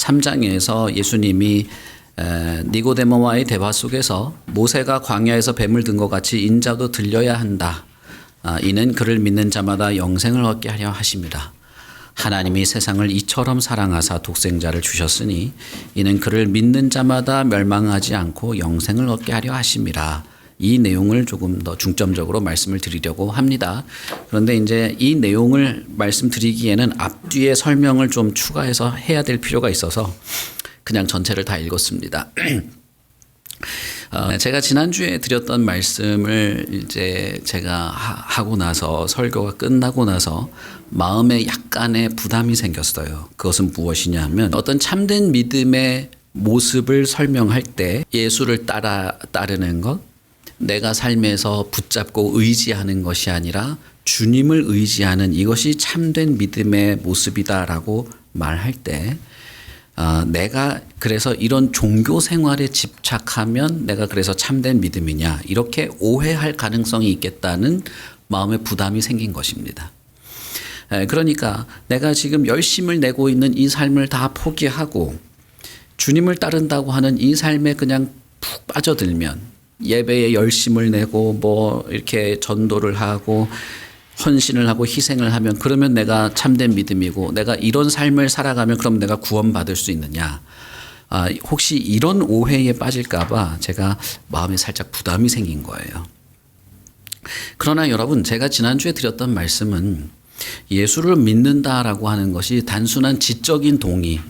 3장에서 예수님이 니고데모와의 대화 속에서 모세가 광야에서 뱀을 든 것 같이 인자도 들려야 한다. 이는 그를 믿는 자마다 영생을 얻게 하려 하심이라. 하나님이 세상을 이처럼 사랑하사 독생자를 주셨으니 이는 그를 믿는 자마다 멸망하지 않고 영생을 얻게 하려 하심이라. 이 내용을 조금 더 중점적으로 말씀을 드리려고 합니다. 그런데 이제 이 내용을 말씀드리기에는 앞뒤에 설명을 좀 추가해서 해야 될 필요가 있어서 그냥 전체를 다 읽었습니다. 제가 지난주에 드렸던 말씀을 이제 제가 하고 나서 설교가 끝나고 나서 마음에 약간의 부담이 생겼어요. 그것은 무엇이냐 하면 어떤 참된 믿음의 모습을 설명할 때 예수를 따르는 것, 내가 삶에서 붙잡고 의지하는 것이 아니라 주님을 의지하는 이것이 참된 믿음의 모습이다라고 말할 때 내가 그래서 이런 종교 생활에 집착하면 내가 그래서 참된 믿음이냐 이렇게 오해할 가능성이 있겠다는 마음의 부담이 생긴 것입니다. 그러니까 내가 지금 열심을 내고 있는 이 삶을 다 포기하고 주님을 따른다고 하는 이 삶에 그냥 푹 빠져들면 예배에 열심을 내고 뭐 이렇게 전도를 하고 헌신을 하고 희생을 하면 그러면 내가 참된 믿음이고 내가 이런 삶을 살아가면 그럼 내가 구원받을 수 있느냐. 혹시 이런 오해에 빠질까 봐 제가 마음에 살짝 부담이 생긴 거예요. 그러나 여러분 제가 지난주에 드렸던 말씀은 예수를 믿는다라고 하는 것이 단순한 지적인 동의,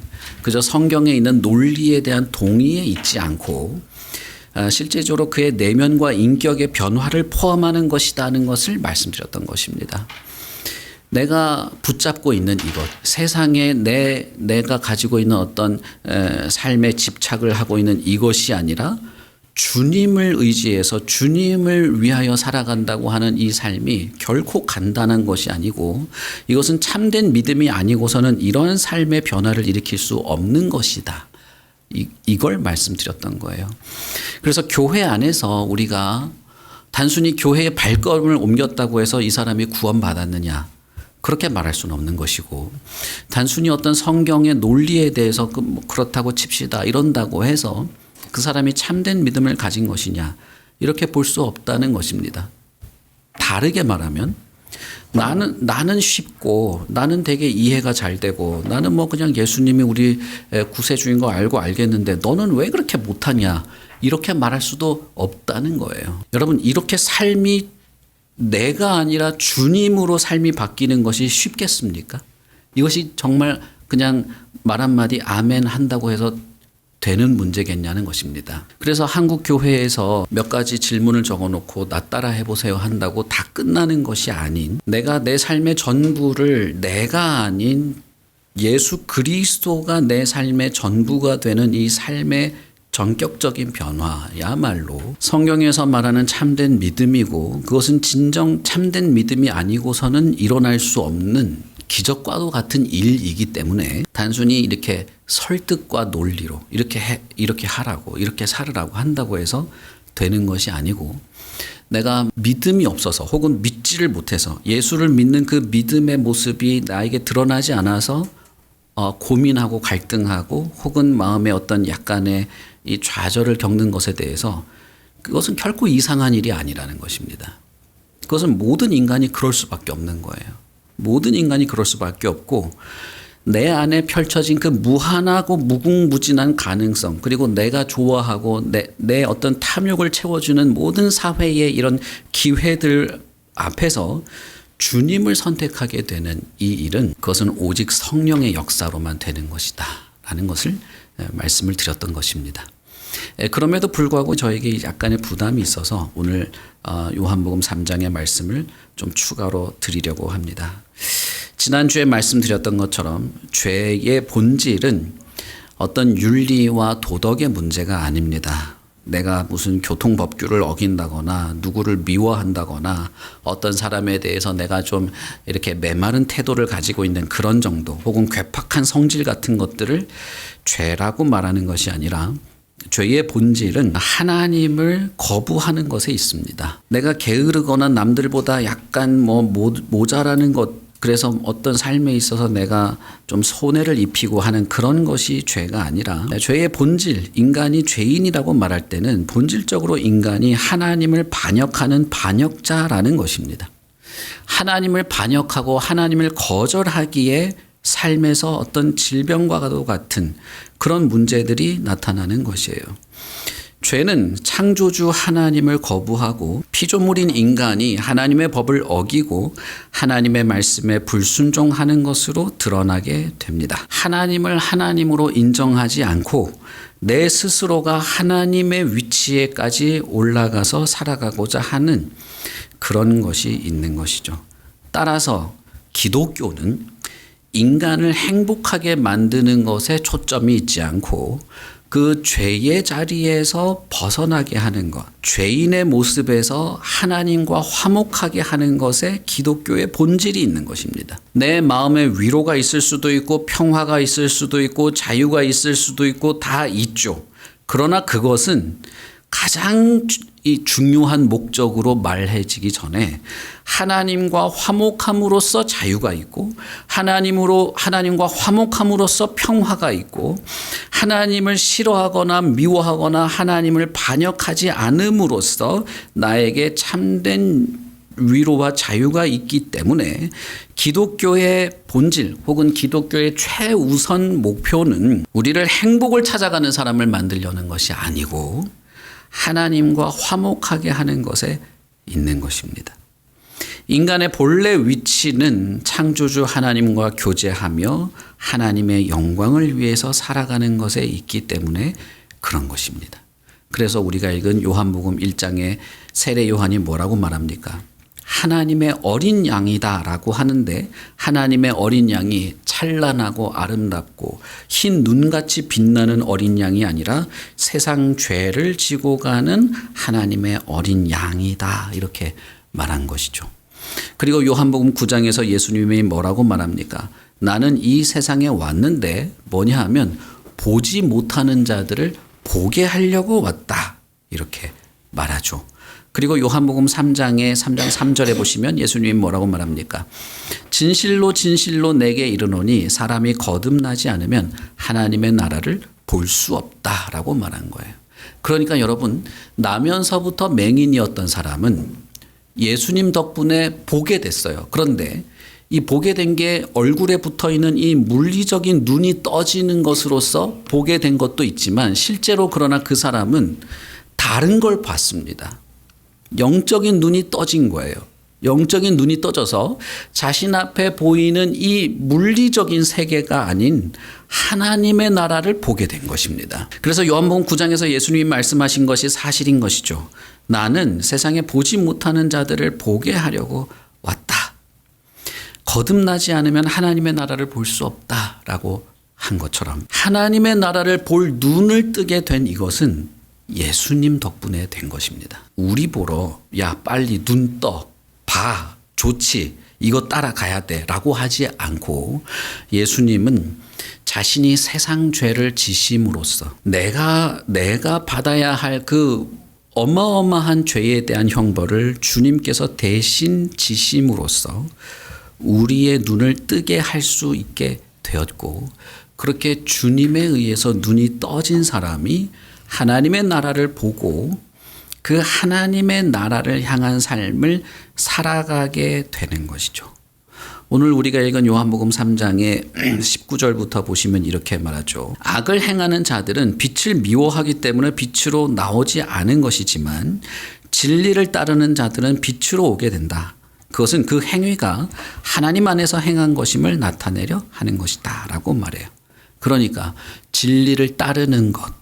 그저 성경에 있는 논리에 대한 동의에 있지 않고 실제적으로 그의 내면과 인격의 변화를 포함하는 것이라는 것을 말씀드렸던 것입니다. 내가 붙잡고 있는 이것, 세상에 내가 가지고 있는 어떤 삶에 집착을 하고 있는 이것이 아니라 주님을 의지해서 주님을 위하여 살아간다고 하는 이 삶이 결코 간단한 것이 아니고 이것은 참된 믿음이 아니고서는 이런 삶의 변화를 일으킬 수 없는 것이다. 이걸 말씀드렸던 거예요. 그래서 교회 안에서 우리가 단순히 교회의 발걸음을 옮겼다고 해서 이 사람이 구원받았느냐 그렇게 말할 수는 없는 것이고 단순히 어떤 성경의 논리에 대해서 그렇다고 칩시다 이런다고 해서 그 사람이 참된 믿음을 가진 것이냐 이렇게 볼 수 없다는 것입니다. 다르게 말하면 나는 쉽고 나는 되게 이해가 잘 되고 나는 뭐 그냥 예수님이 우리 구세주인 거 알고 알겠는데 너는 왜 그렇게 못하냐 이렇게 말할 수도 없다는 거예요. 여러분 이렇게 삶이 내가 아니라 주님으로 삶이 바뀌는 것이 쉽겠습니까? 이것이 정말 그냥 말 한마디 아멘 한다고 해서 되는 문제겠냐는 것입니다. 그래서 한국 교회에서 몇 가지 질문을 적어놓고 나 따라 해보세요 한다고 다 끝나는 것이 아닌 내가 내 삶의 전부를 내가 아닌 예수 그리스도가 내 삶의 전부가 되는 이 삶의 전격적인 변화야말로 성경에서 말하는 참된 믿음이고 그것은 진정 참된 믿음이 아니고서는 일어날 수 없는 기적과도 같은 일이기 때문에 단순히 이렇게 설득과 논리로 이렇게 하라고 이렇게 살으라고 한다고 해서 되는 것이 아니고 내가 믿음이 없어서 혹은 믿지를 못해서 예수를 믿는 그 믿음의 모습이 나에게 드러나지 않아서 고민하고 갈등하고 혹은 마음에 어떤 약간의 이 좌절을 겪는 것에 대해서 그것은 결코 이상한 일이 아니라는 것입니다. 그것은 모든 인간이 그럴 수밖에 없는 거예요. 모든 인간이 그럴 수밖에 없고 내 안에 펼쳐진 그 무한하고 무궁무진한 가능성 그리고 내가 좋아하고 내 어떤 탐욕을 채워주는 모든 사회의 이런 기회들 앞에서 주님을 선택하게 되는 이 일은 그것은 오직 성령의 역사로만 되는 것이다 라는 것을 말씀을 드렸던 것입니다. 그럼에도 불구하고 저에게 약간의 부담이 있어서 오늘 요한복음 3장의 말씀을 좀 추가로 드리려고 합니다. 지난주에 말씀드렸던 것처럼 죄의 본질은 어떤 윤리와 도덕의 문제가 아닙니다. 내가 무슨 교통법규를 어긴다거나 누구를 미워한다거나 어떤 사람에 대해서 내가 좀 이렇게 메마른 태도를 가지고 있는 그런 정도 혹은 괴팍한 성질 같은 것들을 죄라고 말하는 것이 아니라 죄의 본질은 하나님을 거부하는 것에 있습니다. 내가 게으르거나 남들보다 약간 모자라는 것 그래서 어떤 삶에 있어서 내가 좀 손해를 입히고 하는 그런 것이 죄가 아니라, 죄의 본질, 인간이 죄인이라고 말할 때는 본질적으로 인간이 하나님을 반역하는 반역자라는 것입니다. 하나님을 반역하고 하나님을 거절하기에 삶에서 어떤 질병과도 같은 그런 문제들이 나타나는 것이에요. 죄는 창조주 하나님을 거부하고 피조물인 인간이 하나님의 법을 어기고 하나님의 말씀에 불순종하는 것으로 드러나게 됩니다. 하나님을 하나님으로 인정하지 않고 내 스스로가 하나님의 위치에까지 올라가서 살아가고자 하는 그런 것이 있는 것이죠. 따라서 기독교는 인간을 행복하게 만드는 것에 초점이 있지 않고 그 죄의 자리에서 벗어나게 하는 것, 죄인의 모습에서 하나님과 화목하게 하는 것에 기독교의 본질이 있는 것입니다. 내 마음에 위로가 있을 수도 있고 평화가 있을 수도 있고 자유가 있을 수도 있고 다 있죠. 그러나 그것은 가장 이 중요한 목적으로 말해지기 전에 하나님과 화목함으로써 자유가 있고 하나님과 화목함으로써 평화가 있고 하나님을 싫어하거나 미워하거나 하나님을 반역하지 않음으로써 나에게 참된 위로와 자유가 있기 때문에 기독교의 본질 혹은 기독교의 최우선 목표는 우리를 행복을 찾아가는 사람을 만들려는 것이 아니고 하나님과 화목하게 하는 것에 있는 것입니다. 인간의 본래 위치는 창조주 하나님과 교제하며 하나님의 영광을 위해서 살아가는 것에 있기 때문에 그런 것입니다. 그래서 우리가 읽은 요한복음 1장에 세례 요한이 뭐라고 말합니까? 하나님의 어린 양이다 라고 하는데 하나님의 어린 양이 찬란하고 아름답고 흰 눈같이 빛나는 어린 양이 아니라 세상 죄를 지고 가는 하나님의 어린 양이다 이렇게 말한 것이죠. 그리고 요한복음 9장에서 예수님이 뭐라고 말합니까? 나는 이 세상에 왔는데 뭐냐 하면 보지 못하는 자들을 보게 하려고 왔다 이렇게 말하죠. 그리고 요한복음 3장 3절에 보시면 예수님이 뭐라고 말합니까? 진실로 진실로 내게 이르노니 사람이 거듭나지 않으면 하나님의 나라를 볼 수 없다라고 말한 거예요. 그러니까 여러분 나면서부터 맹인이었던 사람은 예수님 덕분에 보게 됐어요. 그런데 이 보게 된 게 얼굴에 붙어 있는 이 물리적인 눈이 떠지는 것으로서 보게 된 것도 있지만 실제로 그러나 그 사람은 다른 걸 봤습니다. 영적인 눈이 떠진 거예요. 영적인 눈이 떠져서 자신 앞에 보이는 이 물리적인 세계가 아닌 하나님의 나라를 보게 된 것입니다. 그래서 요한복음 9장에서 예수님이 말씀하신 것이 사실인 것이죠. 나는 세상에 보지 못하는 자들을 보게 하려고 왔다. 거듭나지 않으면 하나님의 나라를 볼 수 없다라고 한 것처럼 하나님의 나라를 볼 눈을 뜨게 된 이것은 예수님 덕분에 된 것입니다. 우리 보러 야 빨리 눈 떠, 봐, 좋지, 이거 따라가야 돼 라고 하지 않고 예수님은 자신이 세상 죄를 지심으로써 내가 받아야 할 그 어마어마한 죄에 대한 형벌을 주님께서 대신 지심으로써 우리의 눈을 뜨게 할 수 있게 되었고 그렇게 주님에 의해서 눈이 떠진 사람이 하나님의 나라를 보고 그 하나님의 나라를 향한 삶을 살아가게 되는 것이죠. 오늘 우리가 읽은 요한복음 3장의 19절부터 보시면 이렇게 말하죠. 악을 행하는 자들은 빛을 미워하기 때문에 빛으로 나오지 않은 것이지만 진리를 따르는 자들은 빛으로 오게 된다. 그것은 그 행위가 하나님 안에서 행한 것임을 나타내려 하는 것이다 라고 말해요. 그러니까 진리를 따르는 것,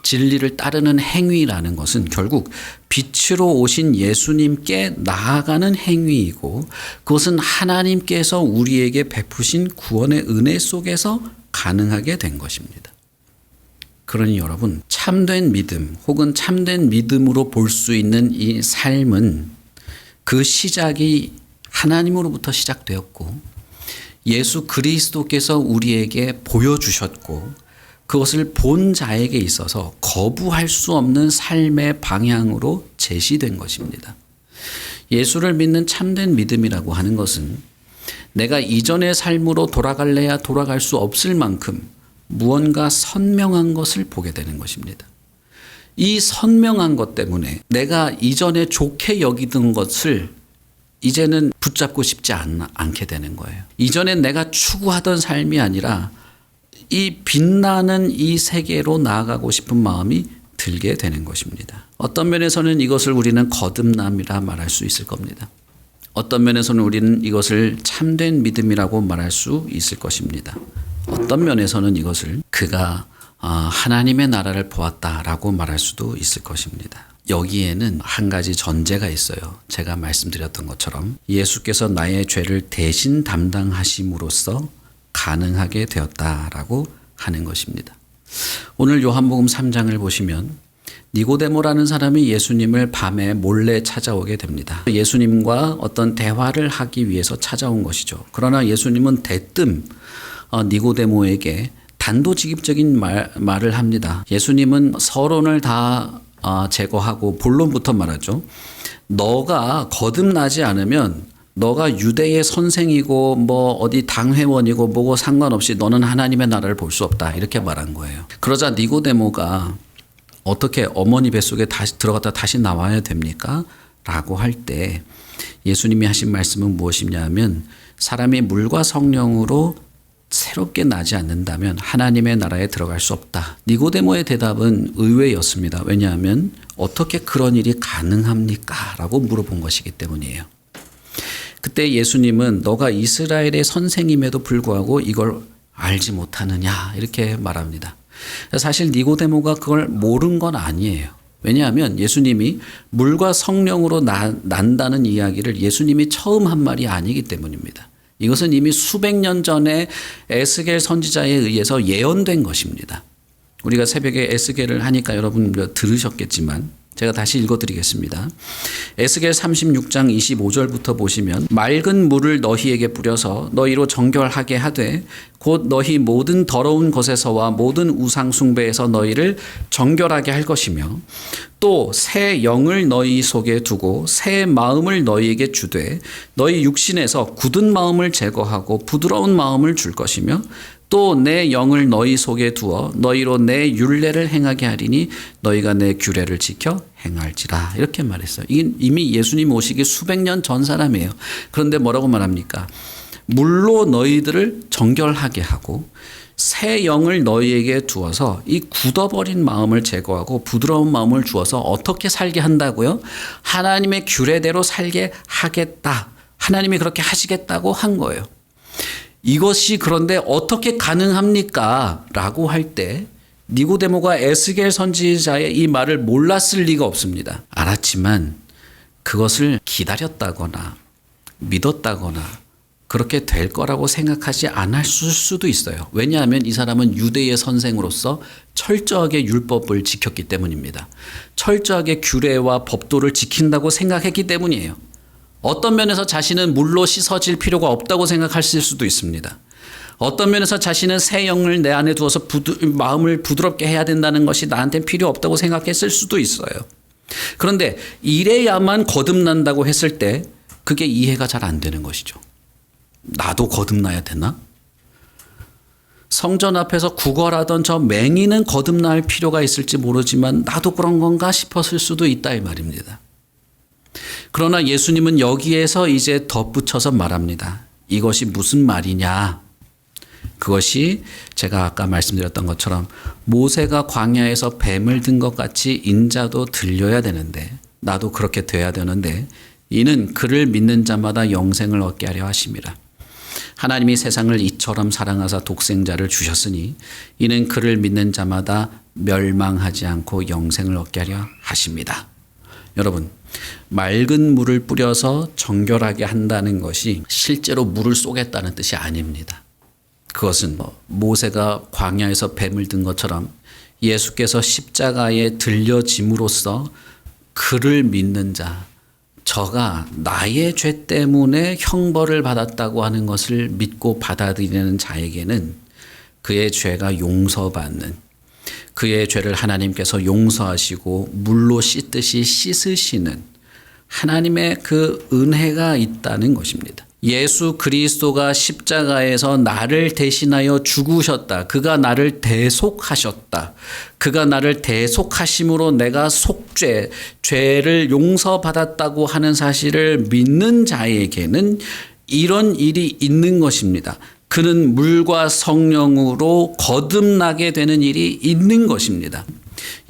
진리를 따르는 행위라는 것은 결국 빛으로 오신 예수님께 나아가는 행위이고 그것은 하나님께서 우리에게 베푸신 구원의 은혜 속에서 가능하게 된 것입니다. 그러니 여러분 참된 믿음 혹은 참된 믿음으로 볼 수 있는 이 삶은 그 시작이 하나님으로부터 시작되었고 예수 그리스도께서 우리에게 보여주셨고 그것을 본 자에게 있어서 거부할 수 없는 삶의 방향으로 제시된 것입니다. 예수를 믿는 참된 믿음이라고 하는 것은 내가 이전의 삶으로 돌아갈래야 돌아갈 수 없을 만큼 무언가 선명한 것을 보게 되는 것입니다. 이 선명한 것 때문에 내가 이전에 좋게 여기던 것을 이제는 붙잡고 싶지 않게 되는 거예요. 이전엔 내가 추구하던 삶이 아니라 이 빛나는 이 세계로 나아가고 싶은 마음이 들게 되는 것입니다. 어떤 면에서는 이것을 우리는 거듭남이라 말할 수 있을 겁니다. 어떤 면에서는 우리는 이것을 참된 믿음이라고 말할 수 있을 것입니다. 어떤 면에서는 이것을 그가 하나님의 나라를 보았다라고 말할 수도 있을 것입니다. 여기에는 한 가지 전제가 있어요. 제가 말씀드렸던 것처럼 예수께서 나의 죄를 대신 담당하심으로써 가능하게 되었다라고 하는 것입니다. 오늘 요한복음 3장을 보시면 니고데모라는 사람이 예수님을 밤에 몰래 찾아오게 됩니다. 예수님과 어떤 대화를 하기 위해서 찾아온 것이죠. 그러나 예수님은 대뜸 니고데모에게 단도직입적인 말을 합니다. 예수님은 서론을 다 제거하고 본론부터 말하죠. 너가 거듭나지 않으면 너가 유대의 선생이고 뭐 어디 당회원이고 뭐고 상관없이 너는 하나님의 나라를 볼 수 없다. 이렇게 말한 거예요. 그러자 니고데모가 어떻게 어머니 뱃속에 다시 들어갔다 다시 나와야 됩니까? 라고 할 때 예수님이 하신 말씀은 무엇이냐 하면 사람이 물과 성령으로 새롭게 나지 않는다면 하나님의 나라에 들어갈 수 없다. 니고데모의 대답은 의외였습니다. 왜냐하면 어떻게 그런 일이 가능합니까? 라고 물어본 것이기 때문이에요. 그때 예수님은 너가 이스라엘의 선생임에도 불구하고 이걸 알지 못하느냐 이렇게 말합니다. 사실 니고데모가 그걸 모른 건 아니에요. 왜냐하면 예수님이 물과 성령으로 난다는 이야기를 예수님이 처음 한 말이 아니기 때문입니다. 이것은 이미 수백 년 전에 에스겔 선지자에 의해서 예언된 것입니다. 우리가 새벽에 에스겔을 하니까 여러분 들으셨겠지만 제가 다시 읽어드리겠습니다. 에스겔 36장 25절부터 보시면 맑은 물을 너희에게 뿌려서 너희로 정결하게 하되 곧 너희 모든 더러운 것에서와 모든 우상 숭배에서 너희를 정결하게 할 것이며 또 새 영을 너희 속에 두고 새 마음을 너희에게 주되 너희 육신에서 굳은 마음을 제거하고 부드러운 마음을 줄 것이며 또 내 영을 너희 속에 두어 너희로 내 율례를 행하게 하리니 너희가 내 규례를 지켜 행할지라 이렇게 말했어요. 이미 예수님 오시기 수백 년 전 사람이에요. 그런데 뭐라고 말합니까? 물로 너희들을 정결하게 하고 새 영을 너희에게 두어서 이 굳어버린 마음을 제거하고 부드러운 마음을 주어서 어떻게 살게 한다고요? 하나님의 규례대로 살게 하겠다. 하나님이 그렇게 하시겠다고 한 거예요. 이것이 그런데 어떻게 가능합니까? 라고 할 때 니고데모가 에스겔 선지자의 이 말을 몰랐을 리가 없습니다. 알았지만 그것을 기다렸다거나 믿었다거나 그렇게 될 거라고 생각하지 않았을 수도 있어요. 왜냐하면 이 사람은 유대의 선생으로서 철저하게 율법을 지켰기 때문입니다. 철저하게 규례와 법도를 지킨다고 생각했기 때문이에요. 어떤 면에서 자신은 물로 씻어질 필요가 없다고 생각했을 수도 있습니다. 어떤 면에서 자신은 새 영을 내 안에 두어서 마음을 부드럽게 해야 된다는 것이 나한테는 필요 없다고 생각했을 수도 있어요. 그런데 이래야만 거듭난다고 했을 때 그게 이해가 잘 안 되는 것이죠. 나도 거듭나야 되나? 성전 앞에서 구걸하던 저 맹인은 거듭날 필요가 있을지 모르지만 나도 그런 건가 싶었을 수도 있다 이 말입니다. 그러나 예수님은 여기에서 이제 덧붙여서 말합니다. 이것이 무슨 말이냐? 그것이 제가 아까 말씀드렸던 것처럼 모세가 광야에서 뱀을 든 것 같이 인자도 들려야 되는데 나도 그렇게 돼야 되는데 이는 그를 믿는 자마다 영생을 얻게 하려 하심이라. 하나님이 세상을 이처럼 사랑하사 독생자를 주셨으니 이는 그를 믿는 자마다 멸망하지 않고 영생을 얻게 하려 하십니다. 여러분, 맑은 물을 뿌려서 정결하게 한다는 것이 실제로 물을 쏘겠다는 뜻이 아닙니다. 그것은 모세가 광야에서 뱀을 든 것처럼 예수께서 십자가에 들려짐으로써 그를 믿는 자, 저가 나의 죄 때문에 형벌을 받았다고 하는 것을 믿고 받아들이는 자에게는 그의 죄가 용서받는, 그의 죄를 하나님께서 용서하시고 물로 씻듯이 씻으시는 하나님의 그 은혜가 있다는 것입니다. 예수 그리스도가 십자가에서 나를 대신하여 죽으셨다. 그가 나를 대속하셨다. 그가 나를 대속하심으로 내가 속죄, 죄를 용서받았다고 하는 사실을 믿는 자에게는 이런 일이 있는 것입니다. 그는 물과 성령으로 거듭나게 되는 일이 있는 것입니다.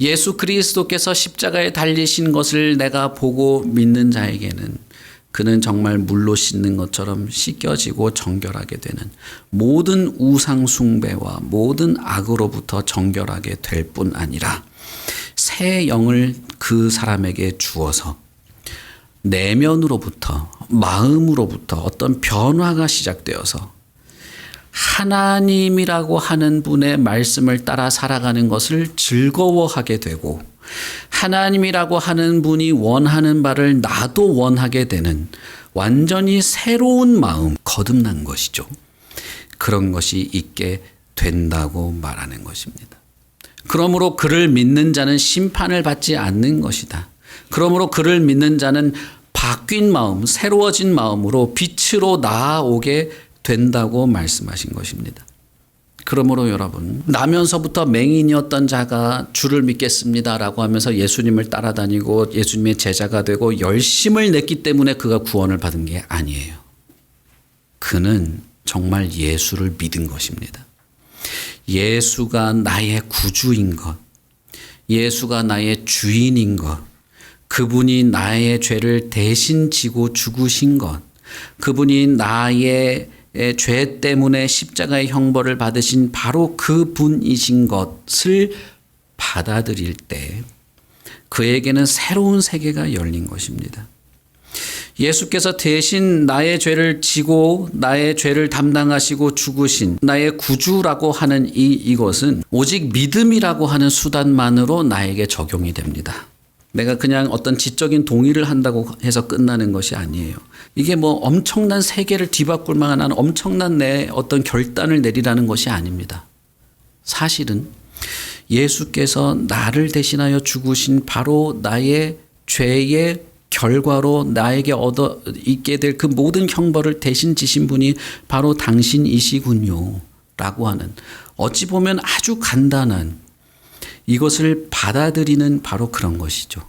예수 그리스도께서 십자가에 달리신 것을 내가 보고 믿는 자에게는 그는 정말 물로 씻는 것처럼 씻겨지고 정결하게 되는, 모든 우상 숭배와 모든 악으로부터 정결하게 될 뿐 아니라 새 영을 그 사람에게 주어서 내면으로부터, 마음으로부터 어떤 변화가 시작되어서 하나님이라고 하는 분의 말씀을 따라 살아가는 것을 즐거워하게 되고, 하나님이라고 하는 분이 원하는 바를 나도 원하게 되는 완전히 새로운 마음, 거듭난 것이죠. 그런 것이 있게 된다고 말하는 것입니다. 그러므로 그를 믿는 자는 심판을 받지 않는 것이다. 그러므로 그를 믿는 자는 바뀐 마음, 새로워진 마음으로 빛으로 나아오게 된다고 말씀하신 것입니다. 그러므로 여러분, 나면서부터 맹인이었던 자가 주를 믿겠습니다라고 하면서 예수님을 따라다니고 예수님의 제자가 되고 열심을 냈기 때문에 그가 구원을 받은 게 아니에요. 그는 정말 예수를 믿은 것입니다. 예수가 나의 구주인 것, 예수가 나의 주인인 것, 그분이 나의 죄를 대신 지고 죽으신 것, 그분이 나의 죄 때문에 십자가의 형벌을 받으신 바로 그분이신 것을 받아들일 때 그에게는 새로운 세계가 열린 것입니다. 예수께서 대신 나의 죄를 지고 나의 죄를 담당하시고 죽으신 나의 구주라고 하는 이것은 오직 믿음이라고 하는 수단만으로 나에게 적용이 됩니다. 내가 그냥 어떤 지적인 동의를 한다고 해서 끝나는 것이 아니에요. 이게 뭐 엄청난 세계를 뒤바꿀 만한 엄청난 내 어떤 결단을 내리라는 것이 아닙니다. 사실은 예수께서 나를 대신하여 죽으신 바로 나의 죄의 결과로 나에게 얻어 있게 될 그 모든 형벌을 대신 지신 분이 바로 당신이시군요 라고 하는, 어찌 보면 아주 간단한, 이것을 받아들이는 바로 그런 것이죠.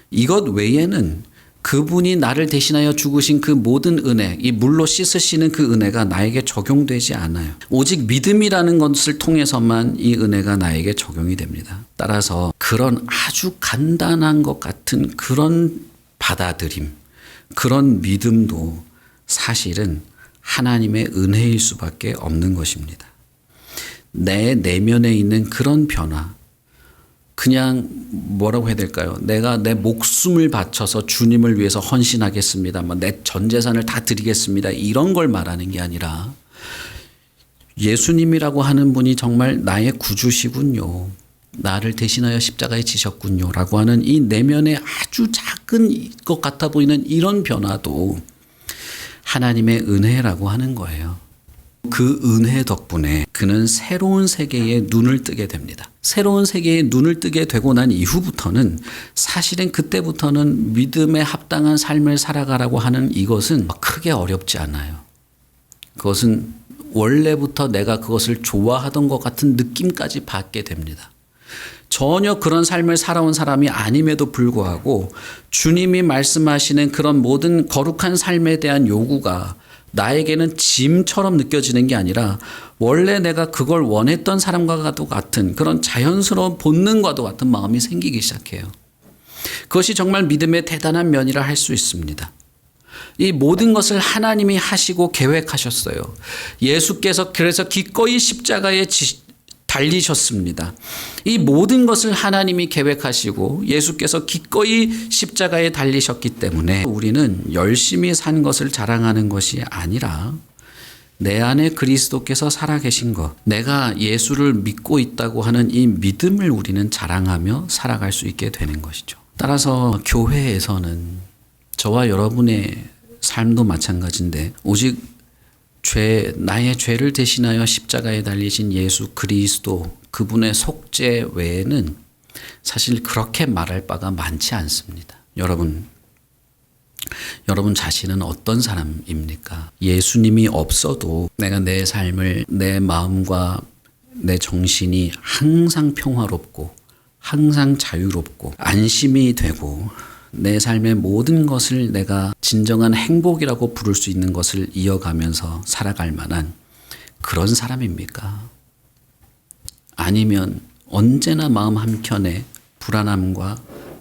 이것 외에는 그분이 나를 대신하여 죽으신 그 모든 은혜, 이 물로 씻으시는 그 은혜가 나에게 적용되지 않아요. 오직 믿음이라는 것을 통해서만 이 은혜가 나에게 적용이 됩니다. 따라서 그런 아주 간단한 것 같은 그런 받아들임, 그런 믿음도 사실은 하나님의 은혜일 수밖에 없는 것입니다. 내 내면에 있는 그런 변화, 그냥 뭐라고 해야 될까요? 내가 내 목숨을 바쳐서 주님을 위해서 헌신하겠습니다. 내 전 재산을 다 드리겠습니다. 이런 걸 말하는 게 아니라 예수님이라고 하는 분이 정말 나의 구주시군요. 나를 대신하여 십자가에 지셨군요. 라고 하는 이 내면의 아주 작은 것 같아 보이는 이런 변화도 하나님의 은혜라고 하는 거예요. 그 은혜 덕분에 그는 새로운 세계에 눈을 뜨게 됩니다. 새로운 세계에 눈을 뜨게 되고 난 이후부터는 사실은 그때부터는 믿음에 합당한 삶을 살아가라고 하는 이것은 크게 어렵지 않아요. 그것은 원래부터 내가 그것을 좋아하던 것 같은 느낌까지 받게 됩니다. 전혀 그런 삶을 살아온 사람이 아님에도 불구하고 주님이 말씀하시는 그런 모든 거룩한 삶에 대한 요구가 나에게는 짐처럼 느껴지는 게 아니라 원래 내가 그걸 원했던 사람과도 같은 그런 자연스러운 본능과도 같은 마음이 생기기 시작해요. 그것이 정말 믿음의 대단한 면이라 할 수 있습니다. 이 모든 것을 하나님이 하시고 계획하셨어요. 예수께서 그래서 기꺼이 십자가에 달리셨습니다. 이 모든 것을 하나님이 계획하시고 예수께서 기꺼이 십자가에 달리셨기 때문에 우리는 열심히 산 것을 자랑하는 것이 아니라 내 안에 그리스도께서 살아계신 것, 내가 예수를 믿고 있다고 하는 이 믿음을 우리는 자랑하며 살아갈 수 있게 되는 것이죠. 따라서 교회에서는 저와 여러분의 삶도 마찬가지인데 오직 나의 죄를 대신하여 십자가에 달리신 예수 그리스도, 그분의 속죄 외에는 사실 그렇게 말할 바가 많지 않습니다. 여러분, 여러분 자신은 어떤 사람입니까? 예수님이 없어도 내가 내 삶을, 내 마음과 내 정신이 항상 평화롭고 항상 자유롭고 안심이 되고 내 삶의 모든 것을 내가 진정한 행복이라고 부를 수 있는 것을 이어가면서 살아갈 만한 그런 사람입니까? 아니면 언제나 마음 한켠에 불안함과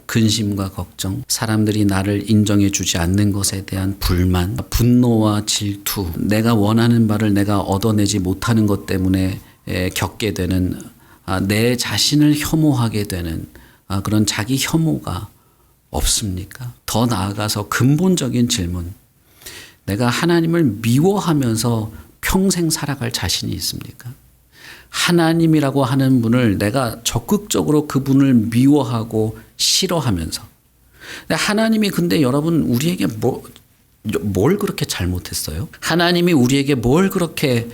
근심과 걱정, 사람들이 나를 인정해 주지 않는 것에 대한 불만, 분노와 질투, 내가 원하는 바를 내가 얻어내지 못하는 것 때문에 겪게 되는, 내 자신을 혐오하게 되는 그런 자기 혐오가 없습니까? 더 나아가서 근본적인 질문, 내가 하나님을 미워하면서 평생 살아갈 자신이 있습니까? 하나님이라고 하는 분을 내가 적극적으로 그분을 미워하고 싫어하면서, 하나님이 근데 여러분 우리에게 뭘 그렇게 잘못했어요? 하나님이 우리에게 뭘 그렇게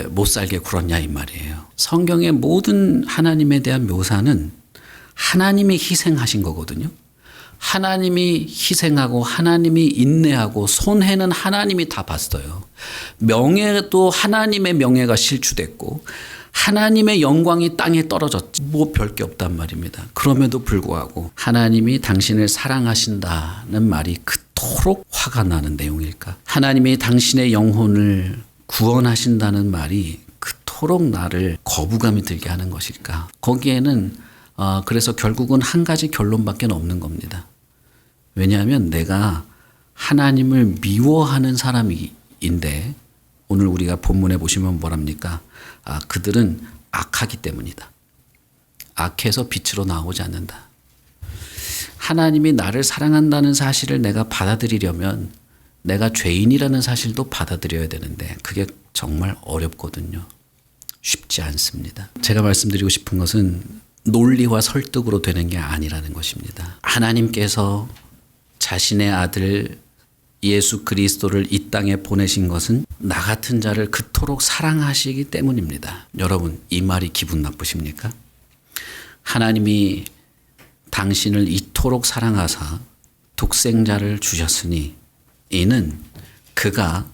못 살게 굴었냐 이 말이에요. 성경의 모든 하나님에 대한 묘사는 하나님이 희생하신 거거든요. 하나님이 희생하고 하나님이 인내하고 손해는 하나님이 다 봤어요. 명예도 하나님의 명예가 실추됐고 하나님의 영광이 땅에 떨어졌지 뭐 별 게 없단 말입니다. 그럼에도 불구하고 하나님이 당신을 사랑하신다는 말이 그토록 화가 나는 내용일까? 하나님이 당신의 영혼을 구원하신다는 말이 그토록 나를 거부감이 들게 하는 것일까? 거기에는 그래서 결국은 한 가지 결론밖에 없는 겁니다. 왜냐하면 내가 하나님을 미워하는 사람인데 오늘 우리가 본문에 보시면 뭐랍니까? 그들은 악하기 때문이다. 악해서 빛으로 나오지 않는다. 하나님이 나를 사랑한다는 사실을 내가 받아들이려면 내가 죄인이라는 사실도 받아들여야 되는데 그게 정말 어렵거든요. 쉽지 않습니다. 제가 말씀드리고 싶은 것은 논리와 설득으로 되는 게 아니라는 것입니다. 하나님께서 자신의 아들 예수 그리스도를 이 땅에 보내신 것은 나 같은 자를 그토록 사랑하시기 때문입니다. 여러분, 이 말이 기분 나쁘십니까? 하나님이 당신을 이토록 사랑하사 독생자를 주셨으니 이는 그가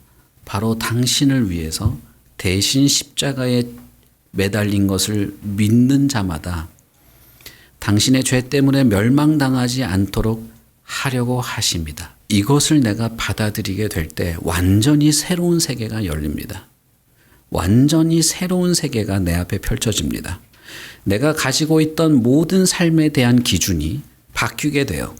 바로 당신을 위해서 대신 십자가에 매달린 것을 믿는 자마다 당신의 죄 때문에 멸망당하지 않도록 하려고 하십니다. 이것을 내가 받아들이게 될 때 완전히 새로운 세계가 열립니다. 완전히 새로운 세계가 내 앞에 펼쳐집니다. 내가 가지고 있던 모든 삶에 대한 기준이 바뀌게 돼요.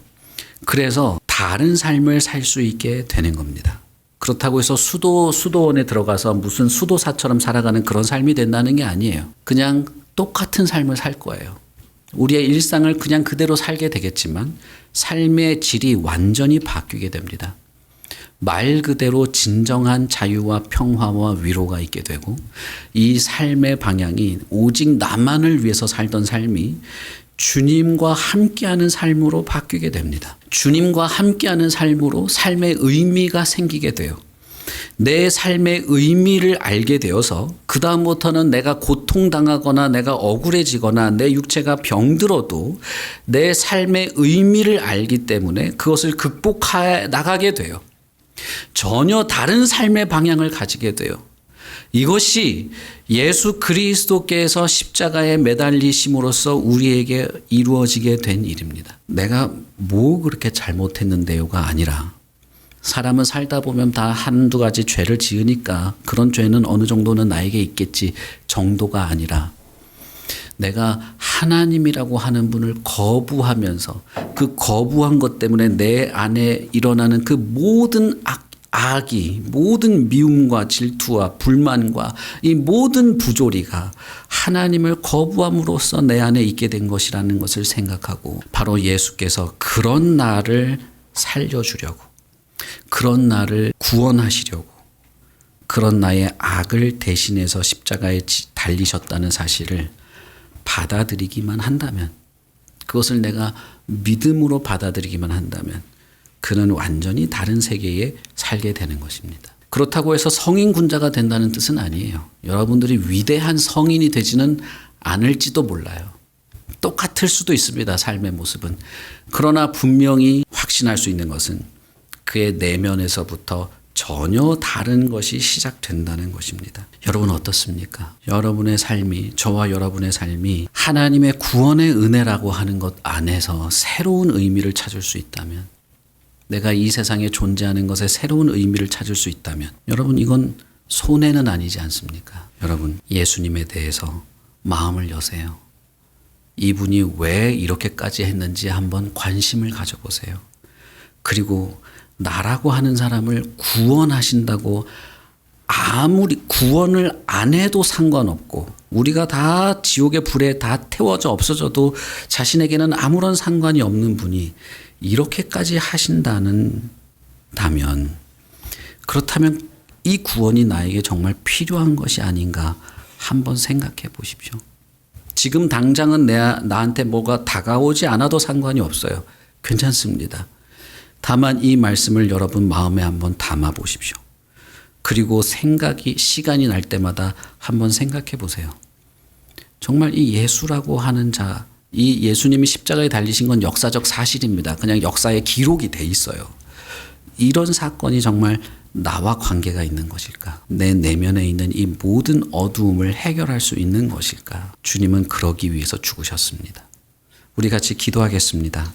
그래서 다른 삶을 살 수 있게 되는 겁니다. 그렇다고 해서 수도원에 들어가서 무슨 수도사처럼 살아가는 그런 삶이 된다는 게 아니에요. 그냥 똑같은 삶을 살 거예요. 우리의 일상을 그냥 그대로 살게 되겠지만 삶의 질이 완전히 바뀌게 됩니다. 말 그대로 진정한 자유와 평화와 위로가 있게 되고 이 삶의 방향이 오직 나만을 위해서 살던 삶이 주님과 함께하는 삶으로 바뀌게 됩니다. 주님과 함께하는 삶으로 삶의 의미가 생기게 돼요. 내 삶의 의미를 알게 되어서 그 다음부터는 내가 고통당하거나 내가 억울해지거나 내 육체가 병들어도 내 삶의 의미를 알기 때문에 그것을 극복해 나가게 돼요. 전혀 다른 삶의 방향을 가지게 돼요. 이것이 예수 그리스도께서 십자가에 매달리심으로써 우리에게 이루어지게 된 일입니다. 내가 뭐 그렇게 잘못했는데요가 아니라 사람은 살다 보면 다 한두 가지 죄를 지으니까 그런 죄는 어느 정도는 나에게 있겠지 정도가 아니라 내가 하나님이라고 하는 분을 거부하면서 그 거부한 것 때문에 내 안에 일어나는 그 모든 악이 모든 미움과 질투와 불만과 이 모든 부조리가 하나님을 거부함으로써 내 안에 있게 된 것이라는 것을 생각하고 바로 예수께서 그런 나를 살려주려고 그런 나를 구원하시려고 그런 나의 악을 대신해서 십자가에 달리셨다는 사실을 받아들이기만 한다면 그것을 내가 믿음으로 받아들이기만 한다면 그는 완전히 다른 세계에 살게 되는 것입니다. 그렇다고 해서 성인 군자가 된다는 뜻은 아니에요. 여러분들이 위대한 성인이 되지는 않을지도 몰라요. 똑같을 수도 있습니다. 삶의 모습은. 그러나 분명히 확신할 수 있는 것은 그의 내면에서부터 전혀 다른 것이 시작된다는 것입니다. 여러분 어떻습니까? 여러분의 삶이, 저와 여러분의 삶이 하나님의 구원의 은혜라고 하는 것 안에서 새로운 의미를 찾을 수 있다면, 내가 이 세상에 존재하는 것에 새로운 의미를 찾을 수 있다면, 여러분 이건 손해는 아니지 않습니까? 여러분 예수님에 대해서 마음을 여세요. 이분이 왜 이렇게까지 했는지 한번 관심을 가져보세요. 그리고 나라고 하는 사람을 구원하신다고 아무리 구원을 안 해도 상관없고, 우리가 다 지옥의 불에 다 태워져 없어져도 자신에게는 아무런 상관이 없는 분이 이렇게까지 하신다면, 그렇다면 이 구원이 나에게 정말 필요한 것이 아닌가 한번 생각해 보십시오. 지금 당장은 나한테 뭐가 다가오지 않아도 상관이 없어요. 괜찮습니다. 다만 이 말씀을 여러분 마음에 한번 담아 보십시오. 그리고 시간이 날 때마다 한번 생각해 보세요. 정말 이 예수라고 하는 자, 이 예수님이 십자가에 달리신 건 역사적 사실입니다. 그냥 역사에 기록이 돼 있어요. 이런 사건이 정말 나와 관계가 있는 것일까? 내 내면에 있는 이 모든 어두움을 해결할 수 있는 것일까? 주님은 그러기 위해서 죽으셨습니다. 우리 같이 기도하겠습니다.